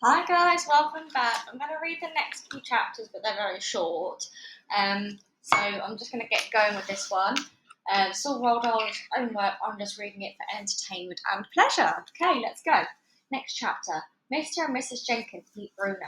Hi guys, welcome back. I'm going to read the next few chapters, but they're very short. So I'm just going to get going with this one. It's all Roald Dahl's own work. I'm just reading it for entertainment and pleasure. Okay, let's go. Next chapter. Mr. and Mrs. Jenkins meet Bruno.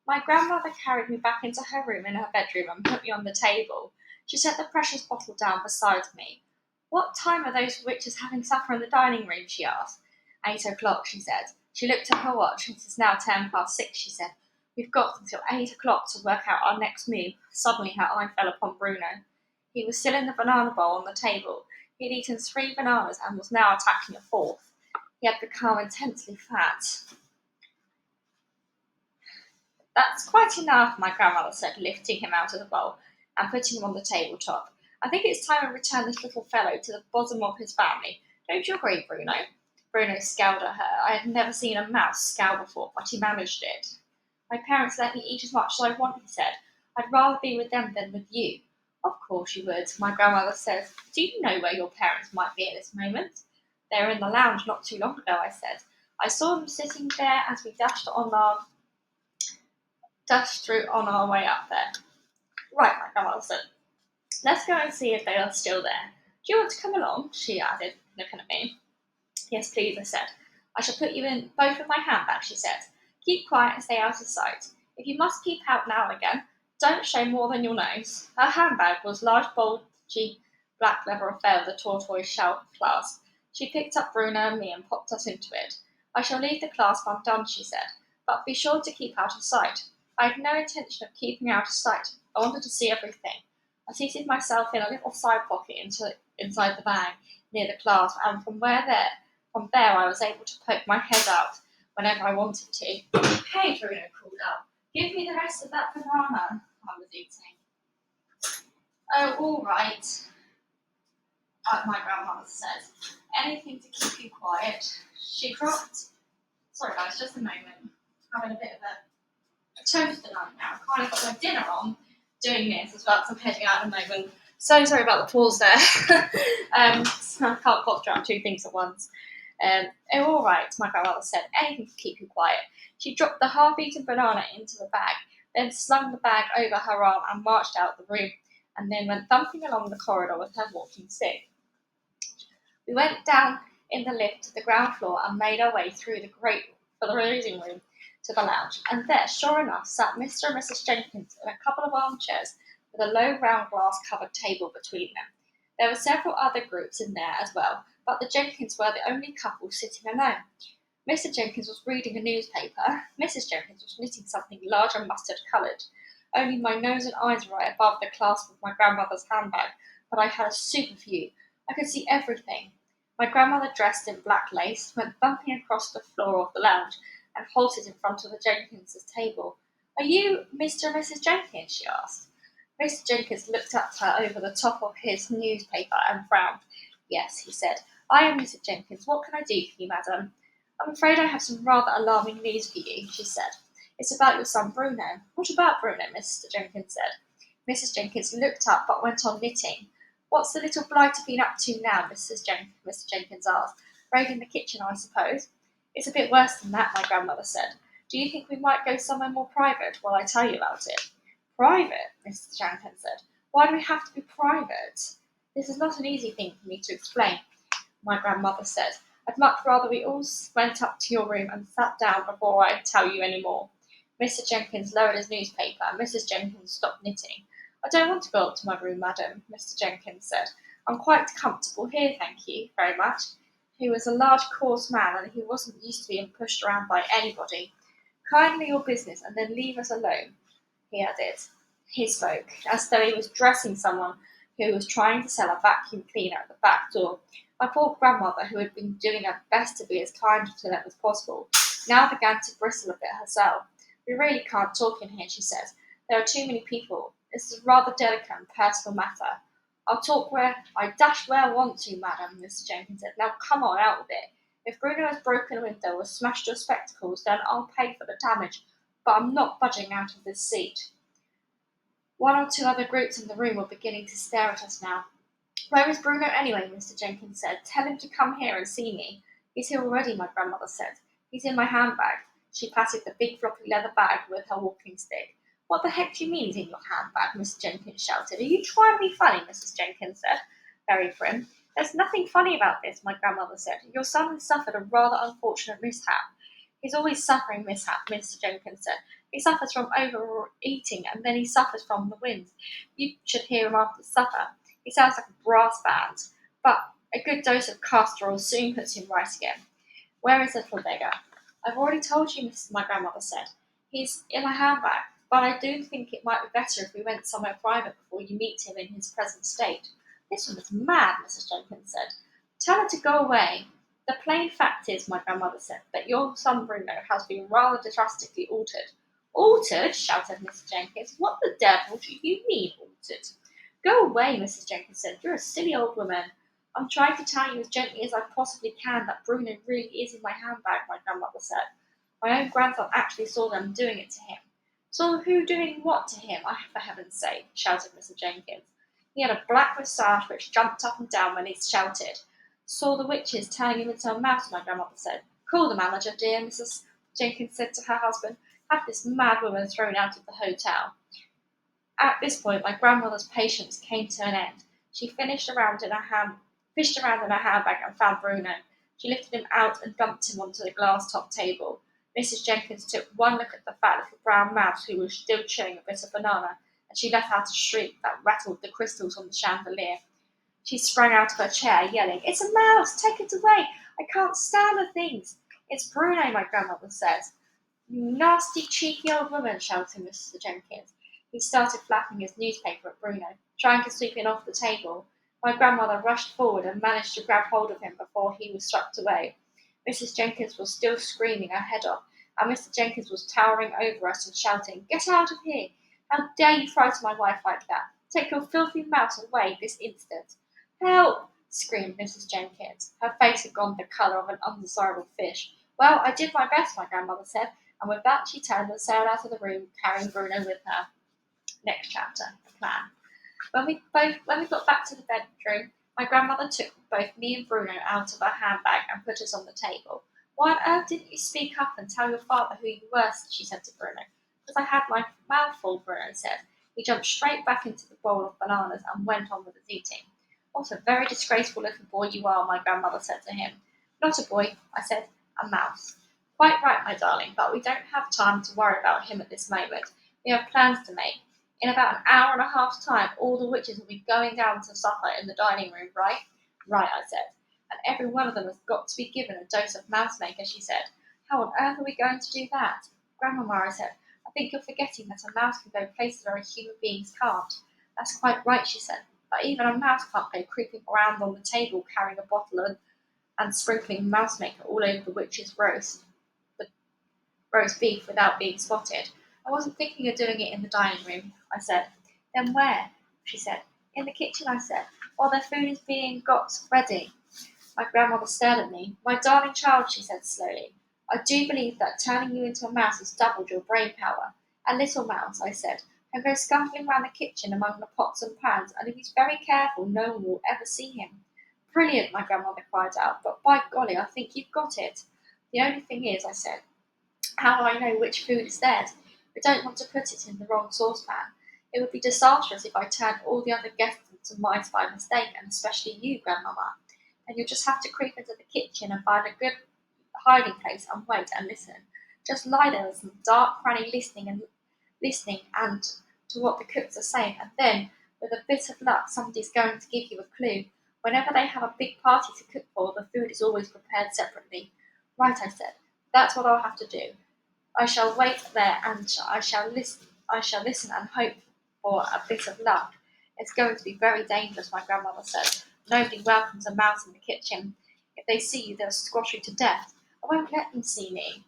My grandmother carried me back into her room in her bedroom and put me on the table. She set the precious bottle down beside me. What time are those witches having supper in the dining room? She asked. 8 o'clock, she said. She looked at her watch. It is now 6:10, she said. We've got until 8 o'clock to work out our next move. Suddenly her eye fell upon Bruno. He was still in the banana bowl on the table. He had eaten 3 bananas and was now attacking a fourth. He had become intensely fat. That's quite enough, my grandmother said, lifting him out of the bowl and putting him on the tabletop. I think it's time we return this little fellow to the bosom of his family. Don't you agree, Bruno? Bruno scowled at her. I had never seen a mouse scowl before, but he managed it. My parents let me eat as much as I want, he said. I'd rather be with them than with you. Of course you would, my grandmother said. Do you know where your parents might be at this moment? They were in the lounge not too long ago, I said. I saw them sitting there as we dashed through on our way up there. Right, my grandmother said. Let's go and see if they are still there. Do you want to come along? She added, looking at me. Yes, please, I said. I shall put you in both of my handbags, she said. Keep quiet and stay out of sight. If you must peep out now and again, don't show more than your nose. Her handbag was large, bulgy, black leather affair with a tortoise shell clasp. She picked up Bruno and me and popped us into it. I shall leave the clasp undone, she said, but be sure to keep out of sight. I had no intention of keeping out of sight. I wanted to see everything. I seated myself in a little side pocket inside the bag near the clasp, and from there I was able to poke my head out whenever I wanted to. Hey, Bruno called out. Give me the rest of that banana I was eating. Oh, all right, my grandmother said. Anything to keep you quiet. She dropped. Sorry, guys, just a moment. Having a bit of a toast tonight now. I kind of got my dinner on doing this as well, so I'm heading out in a moment. So sorry about the pause there. I can't concentrate on two things at once. Oh, all right, my grandmother said. Anything to keep you quiet. She dropped the half-eaten banana into the bag, then slung the bag over her arm and marched out the room, and then went thumping along the corridor with her walking stick. We went down in the lift to the ground floor and made our way through the reading room to the lounge, and there, sure enough, sat Mr. and Mrs. Jenkins in a couple of armchairs with a low round glass-covered table between them. There were several other groups in there as well, but the Jenkins were the only couple sitting alone. Mr. Jenkins was reading a newspaper. Mrs. Jenkins was knitting something large and mustard-coloured. Only my nose and eyes were right above the clasp of my grandmother's handbag, but I had a super view. I could see everything. My grandmother, dressed in black lace, went bumping across the floor of the lounge and halted in front of the Jenkinses' table. Are you Mr. and Mrs. Jenkins? She asked. Mr. Jenkins looked at her over the top of his newspaper and frowned. Yes, he said. I am Mrs. Jenkins. What can I do for you, madam? I'm afraid I have some rather alarming news for you, she said. It's about your son Bruno. What about Bruno? Mr. Jenkins said. Mrs. Jenkins looked up but went on knitting. What's the little blighter been up to now? Mr. Jenkins asked. Raiding the kitchen, I suppose. It's a bit worse than that, my grandmother said. Do you think we might go somewhere more private while I tell you about it? Private? Mr. Jenkins said. Why do we have to be private? This is not an easy thing for me to explain, my grandmother said. I'd much rather we all went up to your room and sat down before I tell you any more. Mr. Jenkins lowered his newspaper, and Mrs. Jenkins stopped knitting. I don't want to go up to my room, madam, Mr. Jenkins said. I'm quite comfortable here, thank you very much. He was a large, coarse man, and he wasn't used to being pushed around by anybody. Kindly your business, and then leave us alone, he added. He spoke, as though he was dressing someone who was trying to sell a vacuum cleaner at the back door. My poor grandmother, who had been doing her best to be as kind to them as possible, now began to bristle a bit herself. We really can't talk in here, she said. There are too many people. This is a rather delicate and personal matter. I'll talk where I want to, madam, Mr. Jenkins said. Now come on, out with it. If Bruno has broken a window or smashed your spectacles, then I'll pay for the damage, but I'm not budging out of this seat. One or two other groups in the room were beginning to stare at us now. Where is Bruno anyway? Mr. Jenkins said. Tell him to come here and see me. He's here already, my grandmother said. He's in my handbag. She patted the big floppy leather bag with her walking stick. What the heck do you mean is in your handbag? Mrs. Jenkins shouted. Are you trying to be funny? Mrs. Jenkins said, very prim. There's nothing funny about this, my grandmother said. Your son has suffered a rather unfortunate mishap. He's always suffering mishap, Mr. Jenkins said. He suffers from overeating, and then he suffers from the winds. You should hear him after supper. He sounds like a brass band, but a good dose of castor oil soon puts him right again. Where is the little beggar? I've already told you, my grandmother said. He's in a handbag, but I do think it might be better if we went somewhere private before you meet him in his present state. This woman's mad, Mrs. Jenkins said. Tell her to go away. The plain fact is, my grandmother said, that your son Bruno has been rather drastically altered. Altered? Shouted Mrs. Jenkins. What the devil do you mean, altered? Go away, Mrs. Jenkins said. You're a silly old woman. I'm trying to tell you as gently as I possibly can that Bruno really is in my handbag, my grandmother said. My own grandson actually saw them doing it to him. Saw who doing what to him, for heaven's sake, shouted Mrs. Jenkins. He had a black moustache which jumped up and down when he shouted. Saw the witches turning him into a mouse, my grandmother said. Call the manager, dear, Mrs. Jenkins said to her husband. Have this mad woman thrown out of the hotel. At this point, my grandmother's patience came to an end. She fished around in her handbag and found Bruno. She lifted him out and dumped him onto the glass-topped table. Mrs. Jenkins took one look at the fat little brown mouse who was still chewing a bit of banana, and she let out a shriek that rattled the crystals on the chandelier. She sprang out of her chair, yelling, It's a mouse! Take it away! I can't stand the things! It's Bruno, my grandmother says. You nasty, cheeky old woman, shouted Mr. Jenkins. He started flapping his newspaper at Bruno, trying to sweep him off the table. My grandmother rushed forward and managed to grab hold of him before he was swept away. Mrs. Jenkins was still screaming her head off, and Mr. Jenkins was towering over us and shouting, Get out of here! How dare you frighten my wife like that? Take your filthy mouse away this instant. Help! Screamed Mrs. Jenkins. Her face had gone the colour of an undesirable fish. Well, I did my best, my grandmother said, and with that she turned and sailed out of the room, carrying Bruno with her. Next chapter, the plan. When we got back to the bedroom, my grandmother took both me and Bruno out of her handbag and put us on the table. Why on earth didn't you speak up and tell your father who you were? She said to Bruno. Because I had my mouth full, Bruno said. He jumped straight back into the bowl of bananas and went on with his eating. What a very disgraceful little boy you are, my grandmother said to him. Not a boy, I said, a mouse. Quite right, my darling, but we don't have time to worry about him at this moment. We have plans to make. In about an hour and a half's time, all the witches will be going down to supper in the dining room, right? Right, I said. And every one of them has got to be given a dose of mouse maker, she said. How on earth are we going to do that? Grandmama, I said, I think you're forgetting that a mouse can go places where human beings can't. That's quite right, she said. But even a mouse can't go creeping around on the table carrying a bottle and sprinkling mouse maker all over the witch's roast beef without being spotted. I wasn't thinking of doing it in the dining room, I said. Then where? She said. In the kitchen, I said, while their food is being got ready. My grandmother stared at me. My darling child, she said slowly, I do believe that turning you into a mouse has doubled your brain power. A little mouse, I said, can go scuffling round the kitchen among the pots and pans, and if he's very careful, no one will ever see him. Brilliant, my grandmother cried out, but by golly, I think you've got it. The only thing is, I said, how do I know which food is theirs? I don't want to put it in the wrong saucepan. It would be disastrous if I turned all the other guests into mice by mistake, and especially you, Grandmama. And you'll just have to creep into the kitchen and find a good hiding place and wait and listen. Just lie there in some dark cranny listening and to what the cooks are saying, and then, with a bit of luck, somebody's going to give you a clue. Whenever they have a big party to cook for, the food is always prepared separately. Right, I said. That's what I'll have to do. I shall wait there and I shall listen and hope for a bit of luck. It's going to be very dangerous, my grandmother said. Nobody welcomes a mouse in the kitchen. If they see you, they'll squash you to death. I won't let them see me.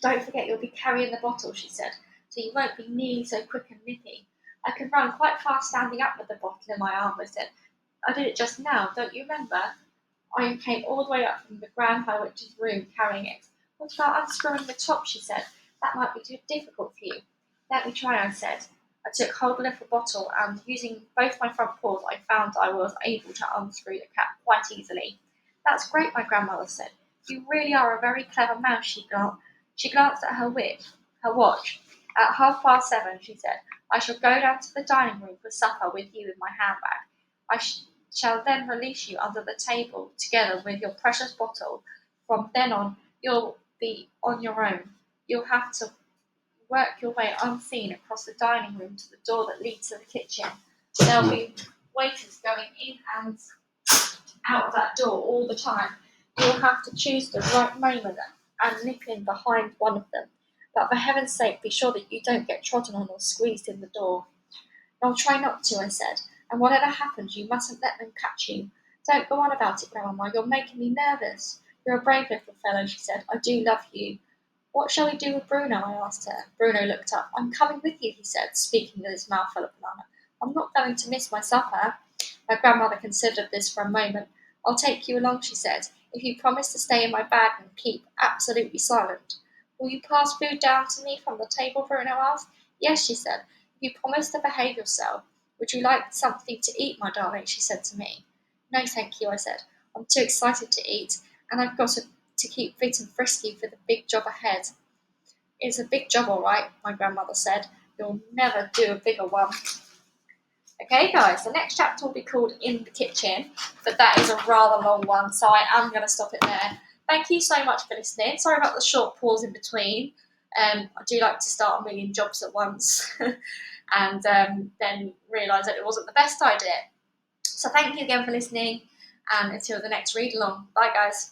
Don't forget you'll be carrying the bottle, she said, so you won't be nearly so quick and nippy. I can run quite fast standing up with the bottle in my arm, I said. I did it just now, don't you remember? I came all the way up from the Grand High Witch's room carrying it. What about unscrewing the top, she said. That might be too difficult for you. Let me try, I said. I took hold of the bottle and, using both my front paws, I found I was able to unscrew the cap quite easily. That's great, my grandmother said. You really are a very clever mouse, She glanced at her watch. At 7:30, she said, I shall go down to the dining room for supper with you in my handbag. Shall then release you under the table together with your precious bottle. From then on, you'll be on your own. You'll have to work your way unseen across the dining room to the door that leads to the kitchen. There'll be waiters going in and out of that door all the time. You'll have to choose the right moment and nip in behind one of them. But for heaven's sake, be sure that you don't get trodden on or squeezed in the door. I'll try not to, I said, and whatever happens, you mustn't let them catch you. Don't go on about it, Grandma, you're making me nervous. You're a brave little fellow, she said. I do love you. What shall we do with Bruno? I asked her. Bruno looked up. I'm coming with you, he said, speaking with his mouth full of banana. I'm not going to miss my supper. My grandmother considered this for a moment. I'll take you along, she said, if you promise to stay in my bag and keep absolutely silent. Will you pass food down to me from the table? Bruno asked. Yes, she said, if you promise to behave yourself. Would you like something to eat, my darling? She said to me. No, thank you, I said. I'm too excited to eat, and I've got to keep fit and frisky for the big job ahead. It's a big job, all right, my grandmother said. You'll never do a bigger one. Okay, guys, the next chapter will be called In the Kitchen, but that is a rather long one, so I am going to stop it there. Thank you so much for listening. Sorry about the short pause in between. I do like to start a million jobs at once and then realise that it wasn't the best idea. So thank you again for listening, and until the next read along. Bye, guys.